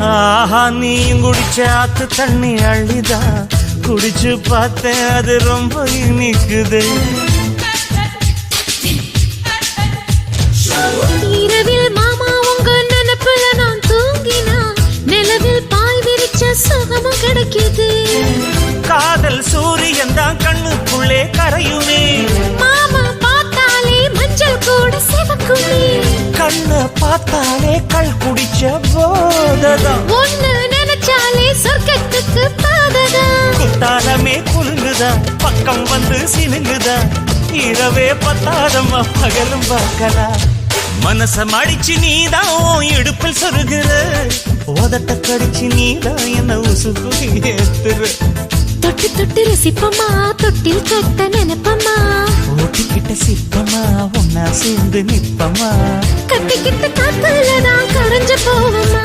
ஆஹா நீயும் குடிச்ச ஆத்து தண்ணி அள்ளிதா குடிச்சு பார்த்தேன் அது ரொம்ப இனிக்குது. இரவில் மாமா உங்க நினைப்புல நான் தூங்கினா நிலவில் பாய் விரிச்ச சுகமும் கிடைக்குது. காதல் சூரியன் தான் கண்ணுக்குள்ளே கரையுமே. மாமா பார்த்தாலே மஞ்சள் கூட சிவக்குமே. கண்ண பார்த்தாலே கள் குடிச்ச போததான். ஒன்னு நினைச்சாலே சொர்க்கத்துக்கு பாததான். குத்தாலமே குலுங்குதா பக்கம் வந்து சினுங்குதா. இரவே பத்தாதம்மா பகலும் பார்க்கலாம். மனச மடிச்சு நீதான் இடுப்பில் சொருகிற. உதட்ட கடிச்சு நீதான் என்ன உசுப்பு ஏத்துற. தொட்டு தொட்டு ரசிப்பமா தொட்டில் கட்ட நினைப்பமா. ஓட்டிக்கிட்ட சிப்பமா ஒன்னா சேர்ந்து நிப்பமா. கட்டிக்கிட்ட காத்துலதான் கரைஞ்சு போவமா.